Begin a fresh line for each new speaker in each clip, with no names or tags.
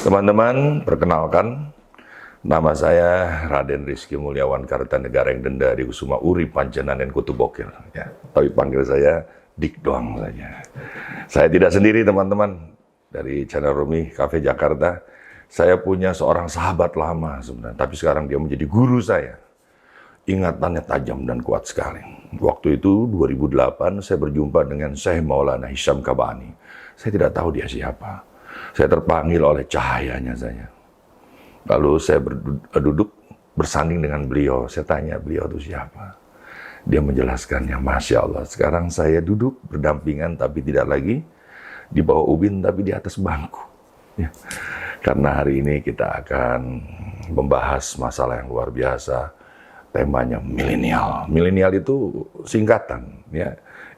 Teman-teman, perkenalkan, nama saya Raden Rizky Mulyawan Kartanegara yang Denda di Kusuma Uri Pancenanen Kutubokir. Ya, tapi panggil saya Dik doang saja. Saya tidak sendiri teman-teman dari channel Rumi Cafe Jakarta. Saya punya seorang sahabat lama sebenarnya, tapi sekarang dia menjadi guru saya. Ingatannya tajam dan kuat sekali. Waktu itu 2008 saya berjumpa dengan Syekh Maulana Hisham Kabani. Saya tidak tahu dia siapa. Saya terpanggil oleh cahayanya saja. Lalu saya duduk bersanding dengan beliau. Saya tanya beliau itu siapa. Dia menjelaskannya, Masya Allah. Sekarang saya duduk berdampingan tapi tidak lagi di bawah ubin tapi di atas bangku. Ya. Karena hari ini kita akan membahas masalah yang luar biasa. Temanya milenial. Milenial itu singkatan, ya.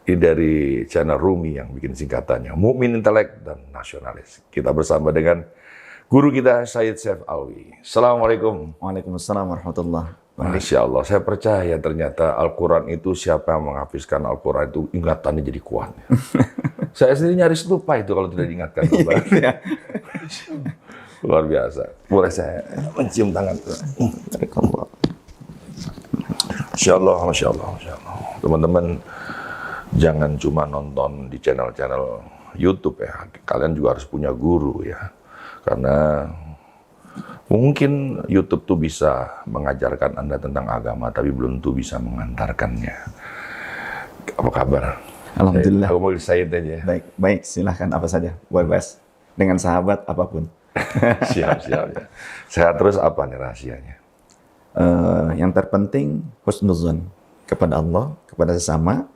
Ini dari channel Rumi yang bikin singkatannya, Mukmin Intelek dan Nasionalis. Kita bersama dengan guru kita, Syed Saif Alwi. Assalamualaikum.
Waalaikumsalam warahmatullahi wabarakatuh.
Masya Allah, saya percaya ternyata Al-Quran itu, siapa yang menghafizkan Al-Quran itu ingatannya jadi kuat. Saya sendiri nyaris lupa itu kalau tidak diingatkan. Luar biasa. Boleh saya mencium tangan? Masya Allah, Masya Allah, Masya Allah. Teman-teman, jangan cuma nonton di channel-channel YouTube ya. Kalian juga harus punya guru ya. Karena mungkin YouTube tuh bisa mengajarkan Anda tentang agama, tapi belum tentu bisa mengantarkannya. Apa kabar?
Alhamdulillah.
Aku mau Syed aja.
Baik, silahkan apa saja. Bebas. Dengan sahabat apapun.
Siap ya. Sehat terus, apa nih rahasianya?
Yang terpenting husnuzon kepada Allah, kepada sesama.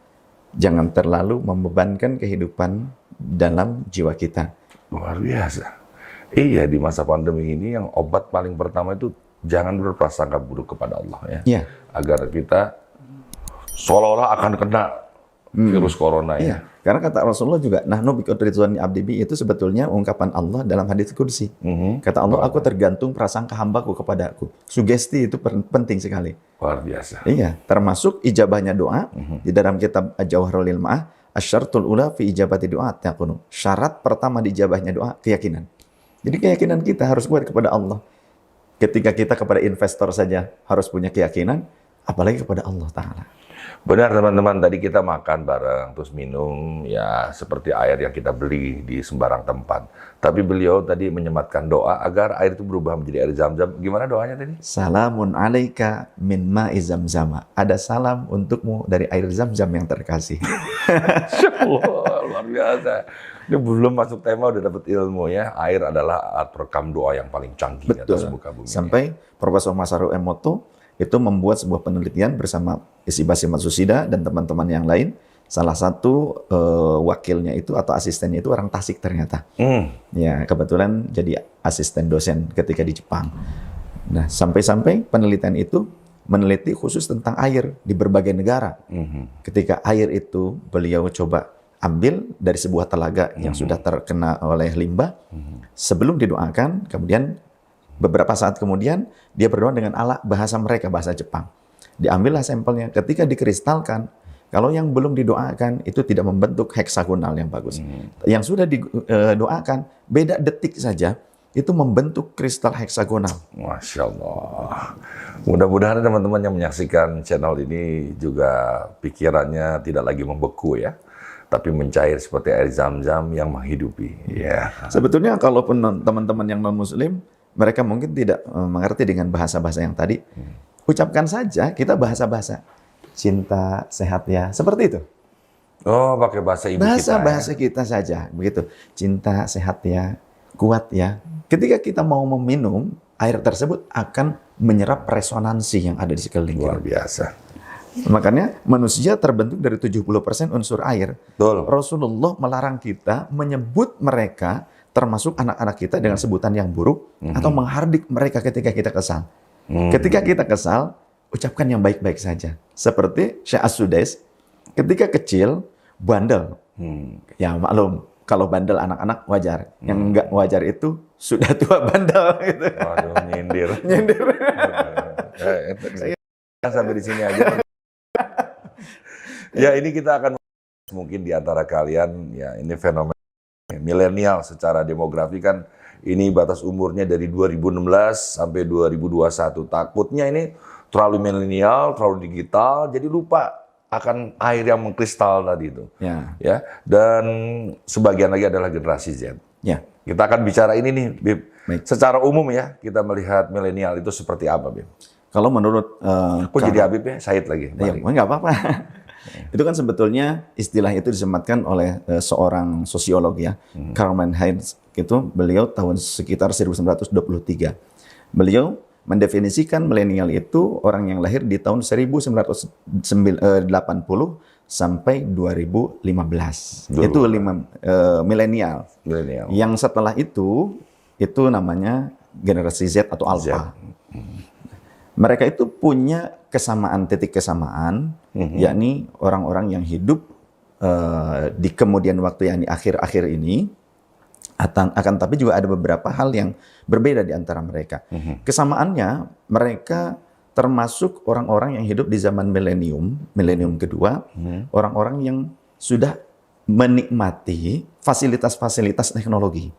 Jangan terlalu membebankan kehidupan dalam jiwa kita.
Luar biasa. Iya, di masa pandemi ini yang obat paling pertama itu jangan berprasangka buruk kepada Allah ya.
Iya.
Agar kita seolah-olah akan kena virus corona ya.
Karena kata Rasulullah juga, nahnu biqadri abdi bi, itu sebetulnya ungkapan Allah dalam hadits qudsi. Kata Allah, aku tergantung prasangka hambaku kepadaku. Sugesti itu penting sekali.
Luar biasa.
Iya, termasuk ijabahnya doa di dalam kitab Jawharul Ilmah, asyartul ula fi ijabati doa taqunu. Syarat pertama di ijabahnya doa keyakinan. Jadi keyakinan kita harus kuat kepada Allah. Ketika kita kepada investor saja harus punya keyakinan, apalagi kepada Allah Ta'ala.
Benar teman-teman, tadi kita makan bareng, terus minum, ya seperti air yang kita beli di sembarang tempat. Tapi beliau tadi menyematkan doa agar air itu berubah menjadi air zam-zam. Gimana doanya tadi?
Salamun alaika min ma'i zamzama. Ada salam untukmu dari air zam-zam yang terkasih.
Wah, luar biasa. Ini belum masuk tema udah dapat ilmu ya. Air adalah alat perekam doa yang paling canggih di atas muka bumi.
Sampai Profesor Masaru Emoto itu membuat sebuah penelitian bersama Isibasi Matsusida dan teman-teman yang lain. Salah satu wakilnya itu atau asistennya itu orang Tasik ternyata. Ya, kebetulan jadi asisten dosen ketika di Jepang. Nah, sampai-sampai penelitian itu meneliti khusus tentang air di berbagai negara. Ketika air itu beliau coba ambil dari sebuah telaga yang sudah terkena oleh limbah, sebelum didoakan, kemudian beberapa saat kemudian, dia berdoa dengan ala bahasa mereka, bahasa Jepang. Diambillah sampelnya, ketika dikristalkan, kalau yang belum didoakan, itu tidak membentuk heksagonal yang bagus. Yang sudah didoakan, beda detik saja, itu membentuk kristal heksagonal.
Masya Allah. Mudah-mudahan teman-teman yang menyaksikan channel ini juga pikirannya tidak lagi membeku ya. Tapi mencair seperti air zam-zam yang menghidupi. Ya.
Sebetulnya kalaupun teman-teman yang non-muslim, mereka mungkin tidak mengerti dengan bahasa-bahasa yang tadi. Ucapkan saja, kita bahasa-bahasa. Cinta, sehat ya. Seperti itu.
Oh, pakai bahasa ibu kita.
Bahasa kita saja. Begitu. Cinta, sehat ya. Kuat ya. Ketika kita mau meminum, air tersebut akan menyerap resonansi yang ada di sekeliling kita.
Luar biasa.
Makanya manusia terbentuk dari 70% unsur air.
Betul.
Rasulullah melarang kita menyebut mereka, termasuk anak-anak kita dengan sebutan yang buruk, atau menghardik mereka ketika kita kesal. Ketika kita kesal, ucapkan yang baik-baik saja. Seperti Syekh As-Sudais, ketika kecil, bandel. Ya maklum, kalau bandel anak-anak wajar. Yang enggak wajar itu sudah tua bandel. Gitu.
Waduh, nyindir.
Nyindir.
Sampai di sini aja. Ya, ini kita akan mungkin di antara kalian, ya ini fenomena milenial secara demografi kan ini batas umurnya dari 2016 sampai 2021. Takutnya ini terlalu milenial, terlalu digital, jadi lupa akan air yang mengkristal tadi itu. Ya. Dan sebagian lagi adalah generasi Z.
Ya.
Kita akan bicara ini nih, Bib.
Baik.
Secara umum ya, kita melihat milenial itu seperti apa, Bib?
Kalau menurut
Kok jadi Habib ya? Said lagi.
ya, nggak apa-apa. Itu kan sebetulnya istilah itu disematkan oleh seorang sosiolog ya, Carmen Heinz. Itu beliau tahun sekitar 1923. Beliau mendefinisikan milenial itu orang yang lahir di tahun 1980 sampai 2015. Itu milenial. Yang setelah itu namanya generasi Z atau Alpha. Mereka itu punya titik kesamaan, yakni orang-orang yang hidup di kemudian waktu yang di akhir-akhir ini, akan tapi juga ada beberapa hal yang berbeda di antara mereka. Kesamaannya, mereka termasuk orang-orang yang hidup di zaman milenium kedua, orang-orang yang sudah menikmati fasilitas-fasilitas teknologi.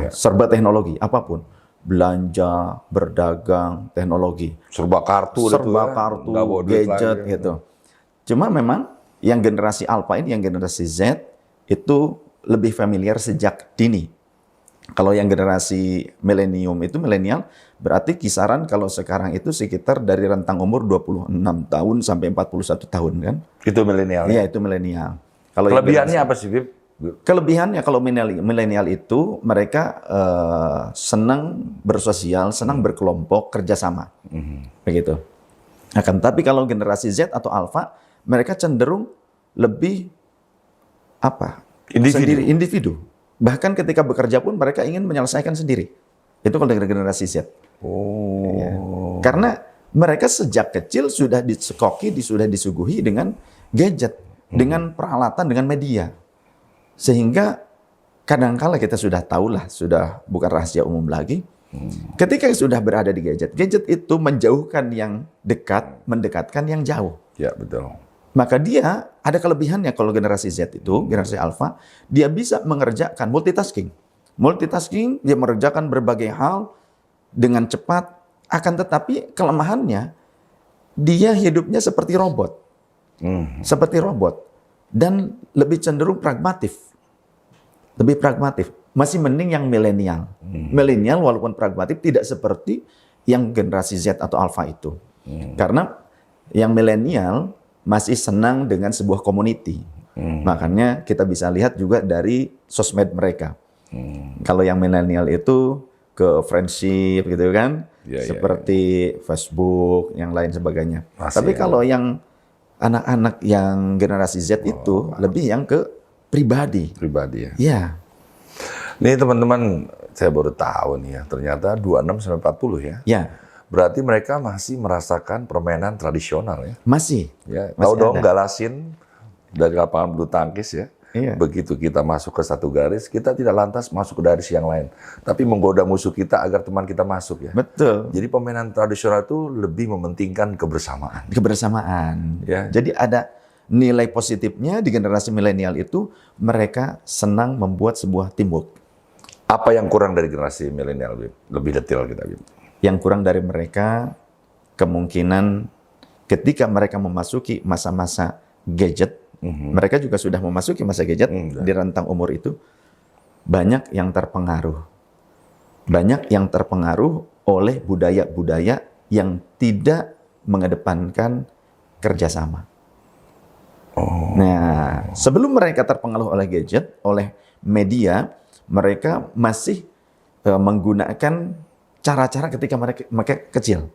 Serba teknologi, apapun. Belanja, berdagang, teknologi.
Serba kartu,
gadget gitu. Cuma memang yang generasi Alpha ini, yang generasi Z itu lebih familiar sejak dini. Kalau yang generasi milenial berarti kisaran kalau sekarang itu sekitar dari rentang umur 26 tahun sampai 41 tahun kan.
Itu milenial.
Iya, itu milenial.
Kalau kelebihannya apa sih, Bib?
Kelebihannya kalau milenial itu mereka senang bersosial, senang berkelompok, kerjasama, begitu. Tapi kalau generasi Z atau Alpha, mereka cenderung lebih individu. Bahkan ketika bekerja pun mereka ingin menyelesaikan sendiri. Itu kalau dari generasi Z. Ya. Karena mereka sejak kecil sudah sudah disuguhi dengan gadget, dengan peralatan, dengan media. Sehingga kadangkala kita sudah tahulah, sudah bukan rahasia umum lagi. Ketika sudah berada di gadget itu menjauhkan yang dekat, mendekatkan yang jauh.
Ya, betul.
Maka dia ada kelebihannya kalau generasi Z itu, generasi Alpha, dia bisa mengerjakan multitasking. Multitasking, dia mengerjakan berbagai hal dengan cepat, akan tetapi kelemahannya, dia hidupnya seperti robot. Seperti robot. Dan lebih cenderung pragmatif. Lebih pragmatif. Masih mending yang milenial. Milenial walaupun pragmatif tidak seperti yang generasi Z atau Alpha itu. Karena yang milenial masih senang dengan sebuah community. Makanya kita bisa lihat juga dari sosmed mereka. Kalau yang milenial itu ke friendship gitu kan. Seperti Facebook, yang lain sebagainya. Tapi kalau yang anak-anak yang generasi Z itu lebih yang ke pribadi.
Pribadi ya.
Ya.
Nih teman-teman, saya baru tahu nih ya, ternyata 26 sampai 40 ya.
Ya.
Berarti mereka masih merasakan permainan tradisional ya.
Masih.
Ya, tahu dong galasin dari lapangan bulu tangkis ya.
Iya.
Begitu kita masuk ke satu garis, kita tidak lantas masuk ke garis yang lain, tapi menggoda musuh kita agar teman kita masuk ya.
Betul.
Jadi permainan tradisional itu lebih mementingkan kebersamaan.
Kebersamaan.
Ya.
Jadi ada nilai positifnya di generasi milenial itu, mereka senang membuat sebuah teamwork.
Apa yang kurang dari generasi milenial, Bib? Lebih detail kita, Bib.
Yang kurang dari mereka, kemungkinan ketika mereka memasuki masa-masa gadget, mereka juga sudah memasuki masa gadget di rentang umur itu, banyak yang terpengaruh. Banyak yang terpengaruh oleh budaya-budaya yang tidak mengedepankan kerjasama. Nah, sebelum mereka terpengaruh oleh gadget, oleh media, mereka masih menggunakan cara-cara ketika mereka kecil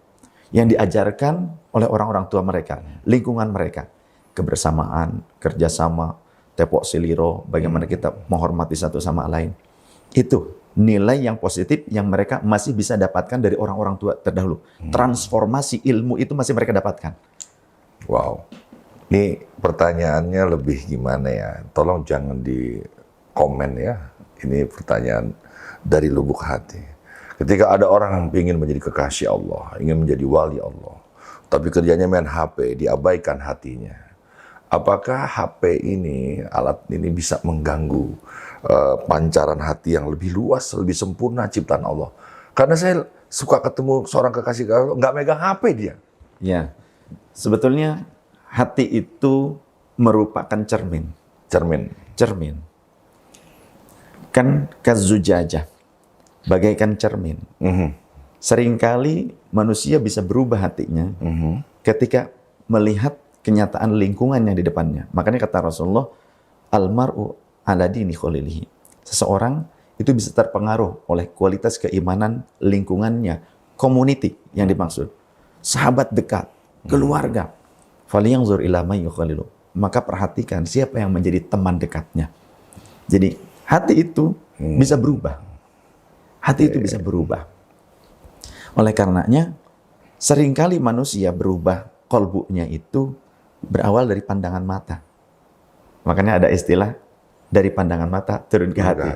yang diajarkan oleh orang-orang tua mereka, lingkungan mereka. Kebersamaan, kerjasama, tepok siliro, bagaimana kita menghormati satu sama lain. Itu nilai yang positif yang mereka masih bisa dapatkan dari orang-orang tua terdahulu. Transformasi ilmu itu masih mereka dapatkan.
Wow. Ini pertanyaannya lebih gimana ya? Tolong jangan di komen ya. Ini pertanyaan dari lubuk hati. Ketika ada orang yang ingin menjadi kekasih Allah, ingin menjadi wali Allah, tapi kerjanya main HP, diabaikan hatinya. Apakah HP ini, alat ini bisa mengganggu pancaran hati yang lebih luas, lebih sempurna ciptaan Allah. Karena saya suka ketemu seorang kekasih Allah, nggak megang HP dia.
Ya, sebetulnya hati itu merupakan cermin. Cermin. Kan kazujajah, bagaikan cermin. Seringkali manusia bisa berubah hatinya ketika melihat kenyataan lingkungannya di depannya. Makanya kata Rasulullah, almar'u ala dini khalilihi. Seseorang itu bisa terpengaruh oleh kualitas keimanan lingkungannya, community yang dimaksud. Sahabat dekat, keluarga. Falyanzur ila may yukhalilu. Maka perhatikan siapa yang menjadi teman dekatnya. Jadi hati itu bisa berubah. Hati itu bisa berubah. Oleh karenanya, seringkali manusia berubah kolbunya itu berawal dari pandangan mata. Makanya ada istilah dari pandangan mata turun ke hati.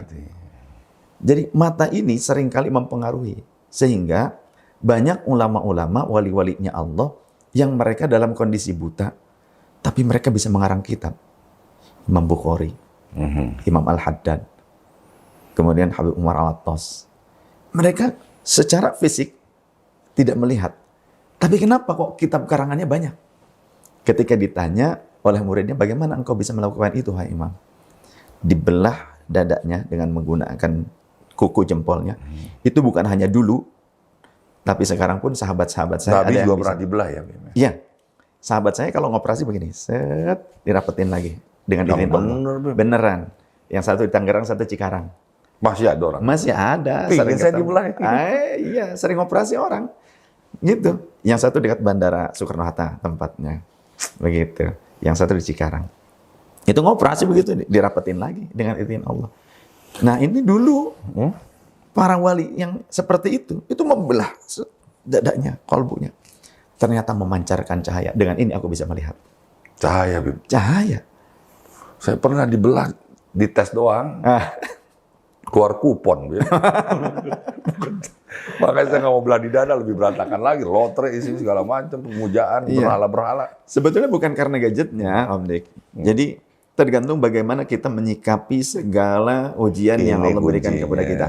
Jadi mata ini seringkali mempengaruhi. Sehingga banyak ulama-ulama, wali-walinya Allah yang mereka dalam kondisi buta, tapi mereka bisa mengarang kitab. Imam Bukhari, Imam Al-Haddad, kemudian Habib Umar Al-Attas. Mereka secara fisik tidak melihat. Tapi kenapa kok kitab karangannya banyak? Ketika ditanya oleh muridnya, bagaimana engkau bisa melakukan itu, hai Imam? Dibelah dadanya dengan menggunakan kuku jempolnya. Itu bukan hanya dulu, tapi sekarang pun sahabat-sahabat saya
Nabi
ada yang
juga
bisa.
pernah dibelah ya.
Iya. Sahabat saya kalau ngoperasi begini, set, dirapetin lagi dengan izin Allah. Beneran. Yang satu di Tangerang, satu Cikarang.
Masih ada orang.
Masih ada.
Pingin saya
ketemu.
dibelah.
Iya, sering operasi orang. Gitu. Yang satu dekat Bandara Soekarno-Hatta tempatnya. Begitu. Yang satu di Cikarang. Itu ngoperasi begitu, dirapetin lagi dengan izin Allah. Nah ini dulu, para wali yang seperti itu membelah dadanya, kolbunya. Ternyata memancarkan cahaya. Dengan ini aku bisa melihat.
Cahaya, Bib.
Cahaya.
Saya pernah dibelah, dites doang. Keluar kupon. Makanya saya nggak mau belah di dada, lebih berantakan lagi. Lotre, isi segala macam, pemujaan, berhala-berhala.
Sebetulnya bukan karena gadgetnya, Om Dik. Jadi tergantung bagaimana kita menyikapi segala ujian yang Allah berikan kepada kita.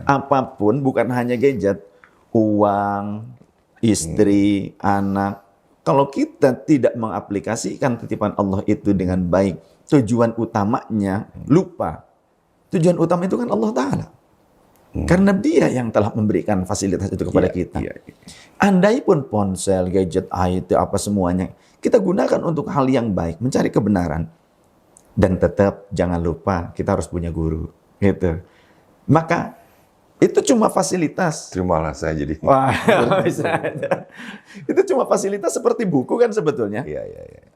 Apapun, bukan hanya gadget, uang, istri, anak. Kalau kita tidak mengaplikasikan titipan Allah itu dengan baik, tujuan utamanya lupa. Tujuan utama itu kan Allah Ta'ala. Karena dia yang telah memberikan fasilitas itu kepada kita. Andai pun ponsel, gadget, IT, apa semuanya, kita gunakan untuk hal yang baik, mencari kebenaran. Dan tetap jangan lupa kita harus punya guru, gitu. Maka itu cuma fasilitas.
Terimalah saya jadi.
Wah, bisa aja. Itu cuma fasilitas seperti buku kan sebetulnya.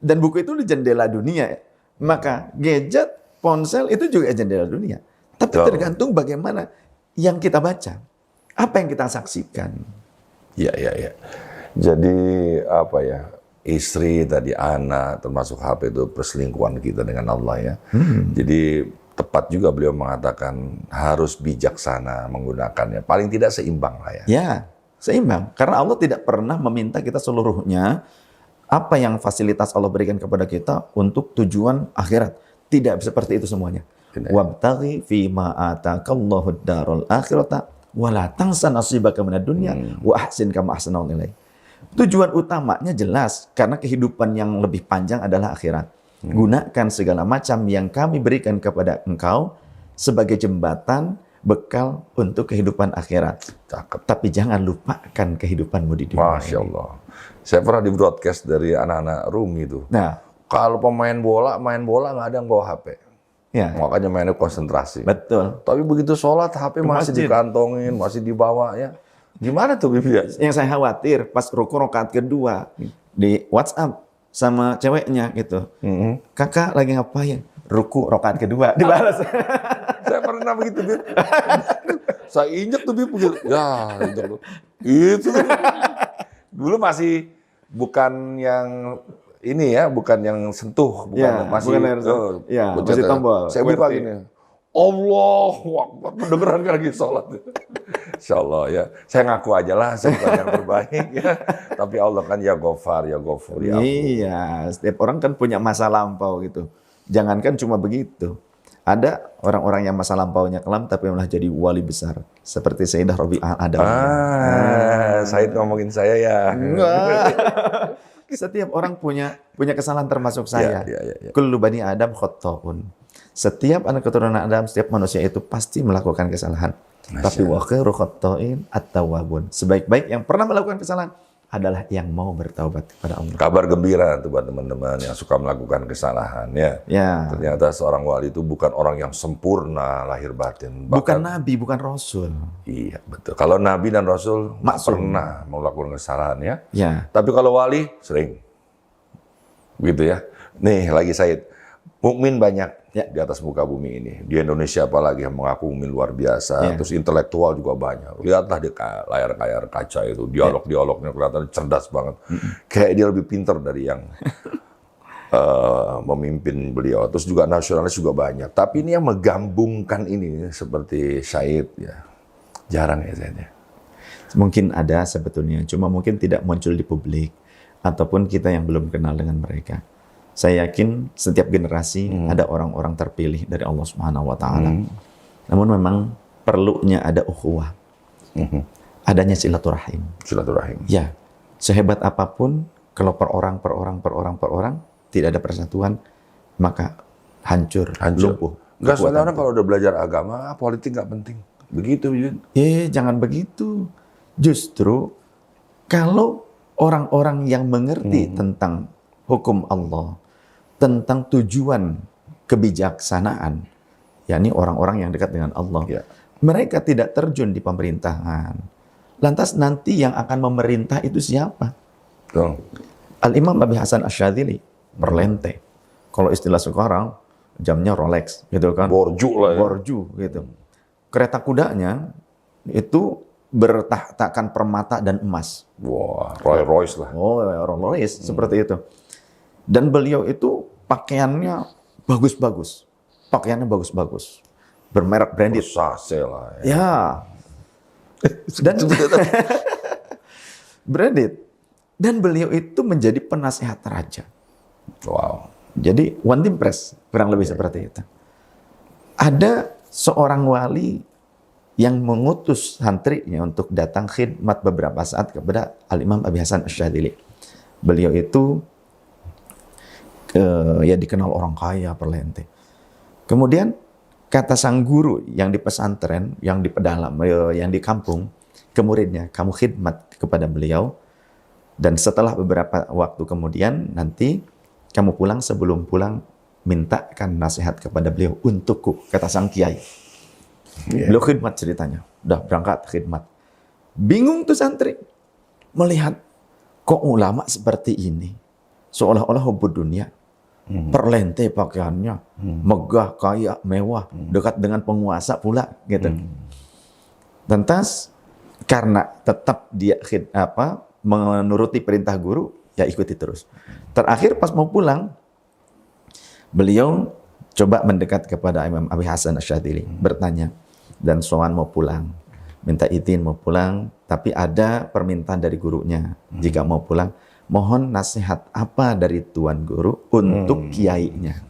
Dan buku itu di jendela dunia. Maka gadget, ponsel itu juga jendela dunia. Tapi tergantung bagaimana yang kita baca, apa yang kita saksikan.
Iya. Jadi apa ya? Istri tadi, anak, termasuk HP itu perselingkuhan kita dengan Allah ya. Jadi tepat juga beliau mengatakan harus bijaksana menggunakannya. Paling tidak seimbang lah ya.
Ya, seimbang. Karena Allah tidak pernah meminta kita seluruhnya apa yang fasilitas Allah berikan kepada kita untuk tujuan akhirat. Tidak seperti itu semuanya. Wabtaghi fima atakallahu ad-darul akhirata wa la tansa nasibaka minad dunya wa ahsin kama ahsanallahu ilaik. Tujuan utamanya jelas, karena kehidupan yang lebih panjang adalah akhirat. Gunakan segala macam yang kami berikan kepada engkau sebagai jembatan, bekal untuk kehidupan akhirat.
Cakep.
Tapi jangan lupakan kehidupanmu di dunia.
Masya Allah. Saya pernah di broadcast dari anak-anak Rumi itu.
Nah,
kalau pemain bola, main bola nggak ada yang bawa HP.
ya,
Makanya mainnya konsentrasi.
betul.
Tapi begitu sholat, HP masih
masjid.
dikantongin, masih dibawa ya. Gimana tuh Bibi?
Yang saya khawatir pas ruku rakaat kedua di WhatsApp sama ceweknya gitu. Kakak lagi ngapain? Ruku rakaat kedua dibalas.
Saya pernah begitu, Bib. Saya injek tuh, Bib. Begitu. Ya, injek tuh. Itu. Dulu masih bukan yang ini ya, bukan yang sentuh, bukan
Ya,
masih
masih tombol.
Saya buka gini. Allahu Akbar, mendengarkan lagi sholat. Insya Allah ya, saya ngaku aja lah, saya bukan yang terbaik ya. Tapi Allah kan ya Ghafar, ya Ghafur, ya Afuw.
Iya, setiap orang kan punya masa lampau gitu. Jangankan cuma begitu. Ada orang-orang yang masa lampaunya kelam tapi malah jadi wali besar. Seperti Sayyidah Rabi'ah Adawiyah.
Said ngomongin saya ya.
Enggak. Setiap orang punya kesalahan termasuk saya.
Ya.
Kullu bani Adam khatta'un. Setiap anak keturunan Adam, setiap manusia itu pasti melakukan kesalahan. Tapi wa khairu khatta'in at-tawwabun. Sebaik-baik yang pernah melakukan kesalahan adalah yang mau bertaubat kepada Allah.
Kabar gembira tuh buat teman-teman yang suka melakukan kesalahan ya.
Ya.
Ternyata seorang wali itu bukan orang yang sempurna lahir batin.
Bukan nabi, bukan rasul.
Iya betul. Kalau nabi dan rasul nggak
Maksum.
pernah melakukan kesalahan ya.
Ya.
Tapi kalau wali sering. Gitu ya. Nih lagi Said. Mukmin banyak di atas muka bumi ini. Di Indonesia apalagi yang mengaku mukmin luar biasa. Terus intelektual juga banyak. Lihatlah di layar kaca itu. Dialog-dialognya kelihatan cerdas banget. Kayak dia lebih pintar dari yang memimpin beliau. Terus juga nasionalis juga banyak. Tapi ini yang menggabungkan ini seperti Syed ya. Jarang ya Syed ya.
Mungkin ada sebetulnya. Cuma mungkin tidak muncul di publik. Ataupun kita yang belum kenal dengan mereka. Saya yakin setiap generasi ada orang-orang terpilih dari Allah Subhanahu wa taala. Namun memang perlunya ada ukhuwah. Adanya silaturahim.
Silaturahim.
Ya. Sehebat apapun kalau per orang tidak ada persatuan, maka hancur. Lumpuh.
Enggak, soalnya orang kalau udah belajar agama, politik nggak penting. Begitu, Yud.
Jangan begitu. Justru kalau orang-orang yang mengerti tentang hukum Allah, tentang tujuan kebijaksanaan, yakni orang-orang yang dekat dengan Allah. Mereka tidak terjun di pemerintahan. Lantas nanti yang akan memerintah itu siapa? Al-Imam Abi Hasan Asyadzili, perlente. Kalau istilah sekarang, jamnya Rolex, gitu kan?
Borju lah ya.
Borju, gitu. Kereta kudanya itu bertahtakan permata dan emas.
Wah, Rolls Royce lah.
Oh, Rolls Royce, seperti itu. Dan beliau itu pakaiannya bagus-bagus. Pakaiannya bagus-bagus. Bermerek branded.
Sase lah.
Ya. Dan branded. Dan beliau itu menjadi penasehat raja.
Wow.
Jadi one team press, kurang lebih seperti itu. Ada seorang wali yang mengutus santrinya untuk datang khidmat beberapa saat kepada Al-Imam Abi Hasan Asyadzili. Beliau itu ya dikenal orang kaya, perlente. Kemudian kata sang guru yang di pesantren, yang di pedalam, yang di kampung, ke muridnya, kamu khidmat kepada beliau, dan setelah beberapa waktu kemudian nanti kamu pulang, sebelum pulang mintakan nasihat kepada beliau untukku, kata sang kiai. Beliau khidmat ceritanya, udah berangkat khidmat. Bingung tuh santri melihat kok ulama seperti ini, seolah-olah hubud dunia. Perlente pakaiannya, megah, kaya, mewah, dekat dengan penguasa pula, gitu. Lantas karena tetap dia menuruti perintah guru, ya ikuti terus. Terakhir pas mau pulang, beliau coba mendekat kepada Imam Abi Hasan Asyadzili, bertanya, dan sowan mau pulang, minta izin mau pulang, tapi ada permintaan dari gurunya, jika mau pulang, mohon nasihat apa dari Tuan Guru untuk kiainya.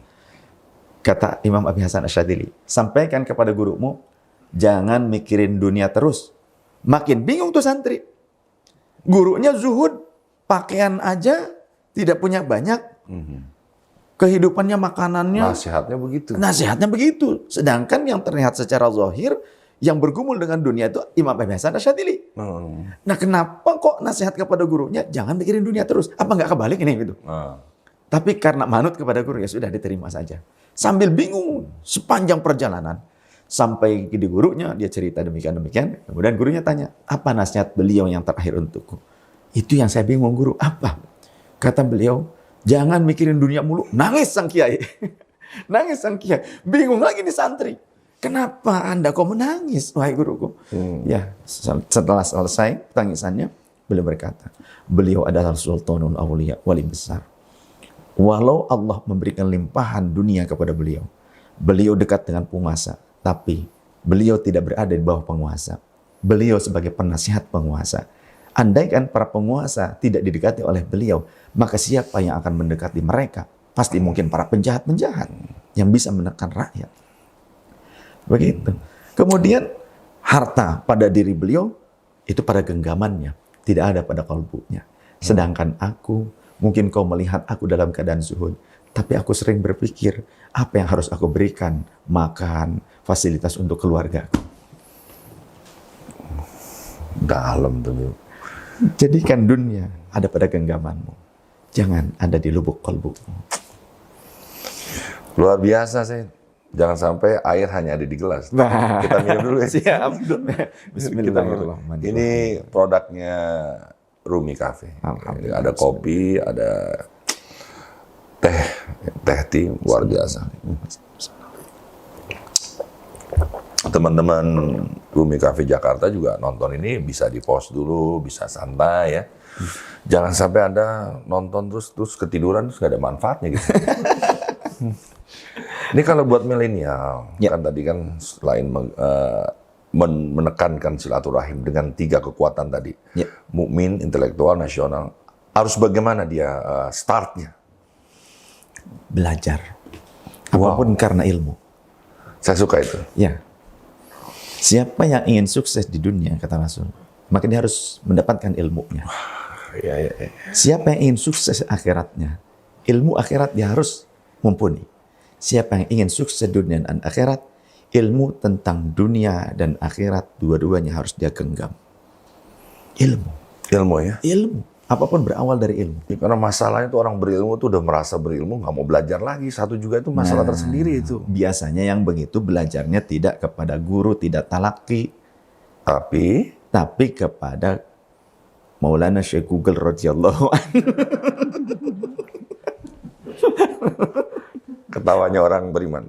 Kata Imam Abi Hasan Asyadzili, sampaikan kepada gurumu, jangan mikirin dunia terus. Makin bingung tuh santri. Gurunya zuhud, pakaian aja tidak punya banyak. Kehidupannya, makanannya. Nasihatnya begitu. Sedangkan yang terlihat secara zahir, yang bergumul dengan dunia itu Imam Abi Hasan Asyadzili. Nah, kenapa kok nasihat kepada gurunya jangan mikirin dunia terus? Apa nggak kebalik ini gitu? Tapi karena manut kepada guru, ya sudah diterima saja. Sambil bingung sepanjang perjalanan sampai di gurunya, dia cerita demikian. Kemudian gurunya tanya, apa nasihat beliau yang terakhir untukku? Itu yang saya bingung, guru. Apa? Kata beliau, jangan mikirin dunia mulu. Nangis sang kiai. Nangis sang kiai. Bingung lagi nih santri. Kenapa Anda kok menangis, wahai guruku? Ya, setelah selesai tangisannya, beliau berkata, beliau adalah sultanul awliya, wali besar. Walau Allah memberikan limpahan dunia kepada beliau, beliau dekat dengan penguasa, tapi beliau tidak berada di bawah penguasa. Beliau sebagai penasihat penguasa. Andaikan para penguasa tidak didekati oleh beliau, maka siapa yang akan mendekati mereka? Pasti mungkin para penjahat-penjahat yang bisa menekan rakyat. Begitu. Kemudian harta pada diri beliau itu pada genggamannya, tidak ada pada kalbunya. Sedangkan aku, mungkin kau melihat aku dalam keadaan zuhud, tapi aku sering berpikir apa yang harus aku berikan, makan, fasilitas untuk keluarga.
Dalam tuh.
Jadikan dunia ada pada genggamanmu, jangan ada di lubuk kalbumu.
Luar biasa sih. Jangan sampai air hanya ada di gelas.
Nah,
Kita minum dulu ya.
siap.
Kita
Bismillahirrahmanirrahim.
Ini produknya Rumi Cafe.
Alhamdulillah.
Ada kopi, ada teh tea, luar biasa. Teman-teman Rumi Cafe Jakarta juga nonton ini bisa di-pause dulu, bisa santai ya. Jangan sampai Anda nonton terus ketiduran terus nggak ada manfaatnya gitu. Ini kalau buat milenial, kan tadi kan selain menekankan silaturahim dengan 3 kekuatan tadi, mukmin, intelektual, nasional, harus bagaimana dia startnya?
Belajar. Apapun karena ilmu.
Saya suka itu.
Ya. Siapa yang ingin sukses di dunia, kata Rasul, maka dia harus mendapatkan ilmunya.
Ya.
Siapa yang ingin sukses akhiratnya, ilmu akhirat dia harus mumpuni. Siapa yang ingin sukses dunia dan akhirat, ilmu tentang dunia dan akhirat dua-duanya harus dia genggam. Ilmu.
Ilmu ya.
Ilmu. Apapun berawal dari ilmu.
Ya, karena masalahnya tuh orang berilmu tuh udah merasa berilmu, nggak mau belajar lagi. Satu juga itu masalah tersendiri itu.
Biasanya yang begitu belajarnya tidak kepada guru, tidak talaki, tapi kepada Maulana Syekh Google radhiyallahu anhu.
Ketawanya orang beriman.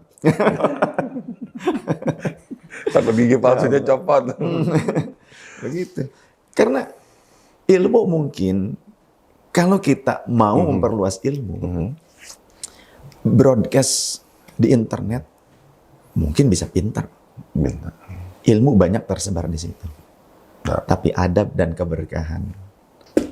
Satu gigi palsunya copot.
Begitu. Karena ilmu mungkin, kalau kita mau memperluas ilmu, broadcast di internet, mungkin bisa pintar. Ilmu banyak tersebar di situ. Tapi adab dan keberkahan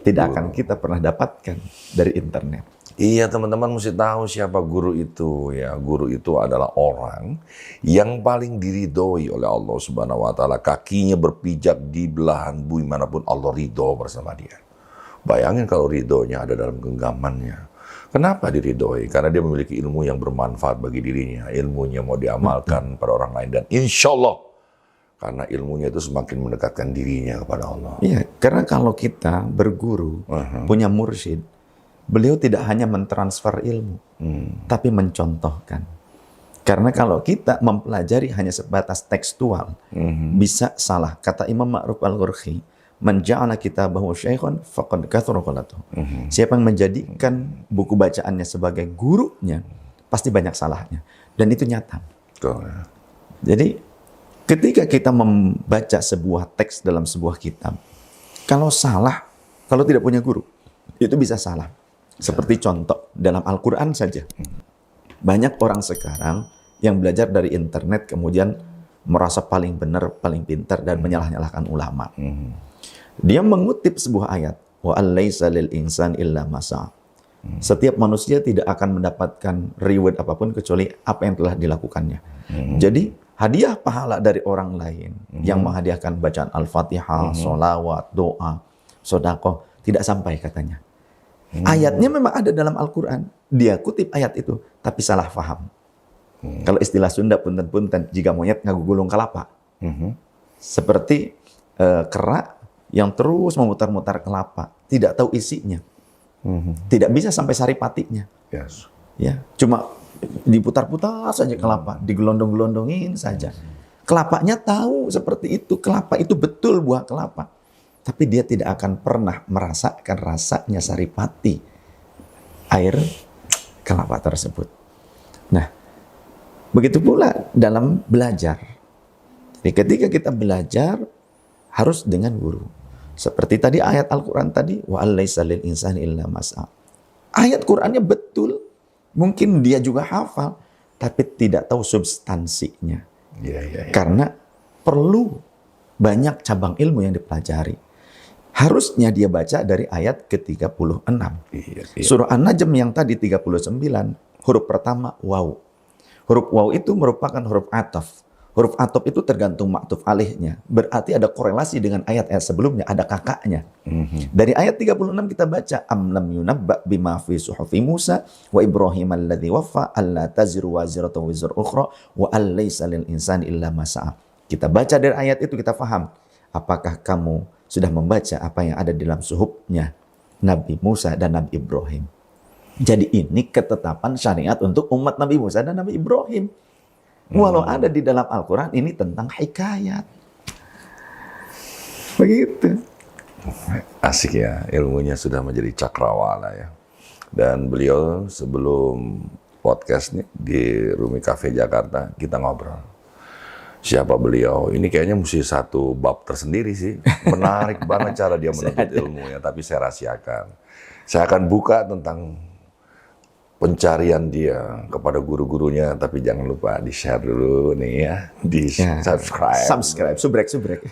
tidak akan kita pernah dapatkan dari internet.
Iya, teman-teman mesti tahu siapa guru itu ya. Guru itu adalah orang yang paling diridhoi oleh Allah Subhanahu wa taala. Kakinya berpijak di belahan bumi manapun Allah ridho bersama dia. Bayangin kalau ridhonya ada dalam genggamannya. Kenapa diridhoi? Karena dia memiliki ilmu yang bermanfaat bagi dirinya. Ilmunya mau diamalkan pada orang lain dan insya Allah karena ilmunya itu semakin mendekatkan dirinya kepada Allah.
Iya, karena kalau kita berguru, punya mursyid, beliau tidak hanya mentransfer ilmu, tapi mencontohkan. Karena kalau kita mempelajari hanya sebatas tekstual, bisa salah. Kata Imam Ma'ruf Al-Ghurhi, "Man ja'ala kitabahu syaikhun faqad kathura qalatuh." Siapa yang menjadikan buku bacaannya sebagai gurunya, pasti banyak salahnya. Dan itu nyata.
Betul.
Jadi, ketika kita membaca sebuah teks dalam sebuah kitab, kalau salah, kalau tidak punya guru, itu bisa salah. Seperti contoh, dalam Al-Quran saja. Banyak orang sekarang yang belajar dari internet kemudian merasa paling benar, paling pintar, dan menyalah-nyalahkan ulama. Dia mengutip sebuah ayat, wa allaisa lil insan illa ma sa'a. Setiap manusia tidak akan mendapatkan reward apapun kecuali apa yang telah dilakukannya. Jadi, hadiah pahala dari orang lain yang menghadiahkan bacaan Al-Fatihah, sholawat, doa, sedekah, tidak sampai katanya. Ayatnya memang ada dalam Al-Quran. Dia kutip ayat itu, tapi salah faham. Kalau istilah Sunda, punten-punten, jika monyet ngagugulung kelapa. Seperti kera yang terus memutar-mutar kelapa, tidak tahu isinya. Tidak bisa sampai saripatinya.
Yes.
Ya, cuma diputar-putar saja kelapa, digelondong-gelondongin saja. Kelapanya tahu seperti itu, kelapa itu betul buah kelapa. Tapi dia tidak akan pernah merasakan rasanya saripati air kelapa tersebut. Nah, begitu pula dalam belajar. Jadi ketika kita belajar, harus dengan guru. Seperti tadi ayat Al-Quran tadi, wa allaisa lil insani illa ma sa'a. Ayat Qurannya betul, mungkin dia juga hafal, tapi tidak tahu substansinya. Karena perlu banyak cabang ilmu yang dipelajari. Harusnya dia baca dari ayat ke-36. Surah An-Najm yang tadi 39, huruf pertama waw. Huruf waw itu merupakan huruf ataf. Huruf atop itu tergantung maktuf alihnya. Berarti ada korelasi dengan ayat-ayat sebelumnya, ada kakaknya. Dari ayat 36 kita baca, am lam yunabba bima fi suhufi Musa wa Ibrahim alladzi waffa alla taziru waziratu wizra ukhra wa allaysa lil insani illa ma sa'a. Kita baca dari ayat itu kita faham. Apakah kamu sudah membaca apa yang ada di dalam suhufnya Nabi Musa dan Nabi Ibrahim? Jadi ini ketetapan syariat untuk umat Nabi Musa dan Nabi Ibrahim. Walau ada di dalam Al-Quran, ini tentang hikayat. Begitu.
Asik ya, ilmunya sudah menjadi cakrawala ya. Dan beliau sebelum podcast nih di Rumi Cafe Jakarta, kita ngobrol. Siapa beliau? Ini kayaknya mesti satu bab tersendiri sih. Menarik banget cara dia menuntut ilmunya, tapi saya rahasiakan. Saya akan buka tentang pencarian dia kepada guru-gurunya, tapi jangan lupa di-share dulu nih ya, di subscribe.
Subscribe, subrek.